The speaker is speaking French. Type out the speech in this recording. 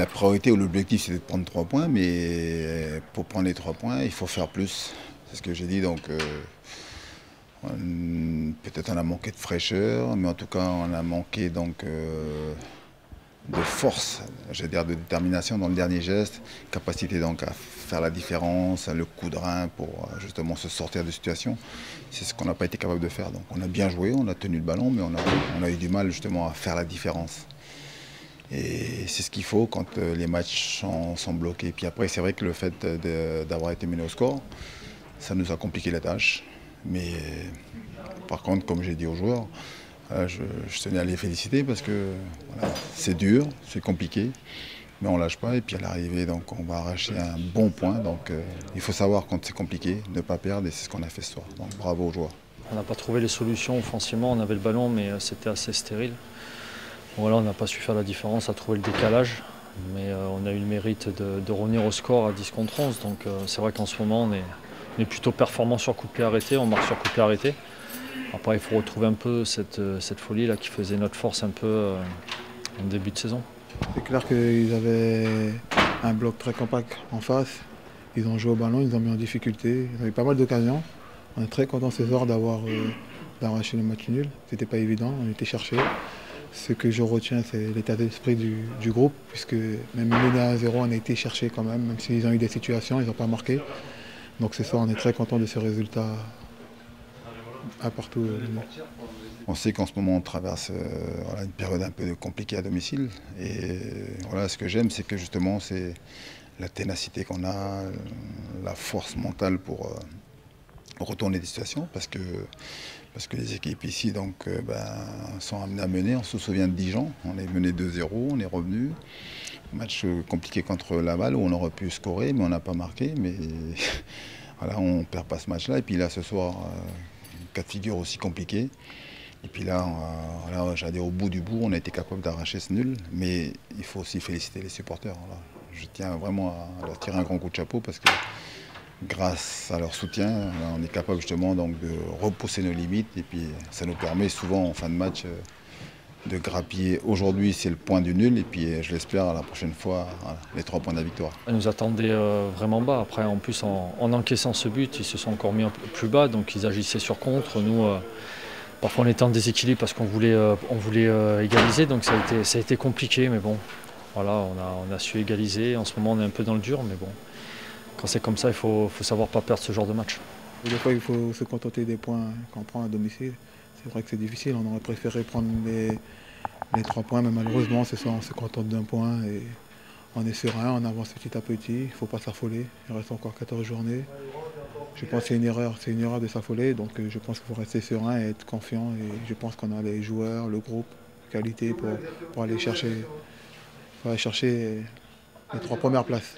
La priorité ou l'objectif, c'est de prendre 3 points, mais pour prendre les 3 points, il faut faire plus. C'est ce que j'ai dit, donc peut-être on a manqué de fraîcheur, mais en tout cas on a manqué donc de force, j'allais dire de détermination dans le dernier geste, capacité donc à faire la différence, le coup de rein pour justement se sortir de situation. C'est ce qu'on n'a pas été capable de faire. Donc on a bien joué, on a tenu le ballon, mais on a eu du mal justement à faire la différence. Et c'est ce qu'il faut quand les matchs sont bloqués. Puis après, c'est vrai que le fait d'avoir été mené au score, ça nous a compliqué la tâche. Mais par contre, comme j'ai dit aux joueurs, je tenais à les féliciter parce que voilà, c'est dur, c'est compliqué, mais on ne lâche pas. Et puis à l'arrivée, donc, on va arracher un bon point. Donc il faut savoir quand c'est compliqué, ne pas perdre, et c'est ce qu'on a fait ce soir. Donc bravo aux joueurs. On n'a pas trouvé les solutions offensivement, on avait le ballon, mais c'était assez stérile. Voilà, on n'a pas su faire la différence, à trouver le décalage, mais on a eu le mérite de revenir au score à 10 contre 11. Donc c'est vrai qu'en ce moment, on est plutôt performant sur coup de pied arrêté, on marque sur coup de pied arrêté. Après, il faut retrouver un peu cette folie là qui faisait notre force un peu en début de saison. C'est clair qu'ils avaient un bloc très compact en face. Ils ont joué au ballon, ils nous ont mis en difficulté. Ils avaient pas mal d'occasions. On est très content ce soir d'arracher le match nul. C'était pas évident, on était cherché. Ce que je retiens, c'est l'état d'esprit du groupe, puisque même mené à 1-0, on a été cherché quand même s'ils ont eu des situations, ils n'ont pas marqué. Donc ce soir, on est très content de ce résultat à partout. On sait qu'en ce moment, on traverse voilà, une période un peu compliquée à domicile. Et voilà, ce que j'aime, c'est que justement, c'est la ténacité qu'on a, la force mentale pour retourner des situations, parce que les équipes ici donc, sont amenées à mener. On se souvient de Dijon, on est mené 2-0, on est revenu. Match compliqué contre Laval où on aurait pu scorer, mais on n'a pas marqué. Mais voilà, on ne perd pas ce match-là. Et puis là, ce soir, cas de figure aussi compliqué. Et puis là, j'allais dire au bout du bout, on a été capable d'arracher ce nul. Mais il faut aussi féliciter les supporters. Voilà. Je tiens vraiment à leur tirer un grand coup de chapeau parce que grâce à leur soutien, on est capable justement donc de repousser nos limites. Et puis ça nous permet souvent en fin de match de grappiller. Aujourd'hui, c'est le point du nul. Et puis je l'espère la prochaine fois, voilà, les 3 points de la victoire. Ils nous attendaient vraiment bas. Après, en plus, en encaissant ce but, ils se sont encore mis un peu plus bas. Donc ils agissaient sur contre. Nous, parfois on était en déséquilibre parce qu'on voulait, égaliser. Donc ça a été compliqué. Mais bon, voilà, on a su égaliser. En ce moment, on est un peu dans le dur. Mais bon, quand c'est comme ça, il faut savoir pas perdre ce genre de match. Des fois, il faut se contenter des points qu'on prend à domicile. C'est vrai que c'est difficile, on aurait préféré prendre les 3 points, mais malheureusement, ce soir, on se contente d'un point et on est serein, on avance petit à petit, il ne faut pas s'affoler. Il reste encore 14 journées. Je pense que c'est une erreur de s'affoler, donc je pense qu'il faut rester serein et être confiant. Et je pense qu'on a les joueurs, le groupe, qualité pour aller chercher les 3 premières places.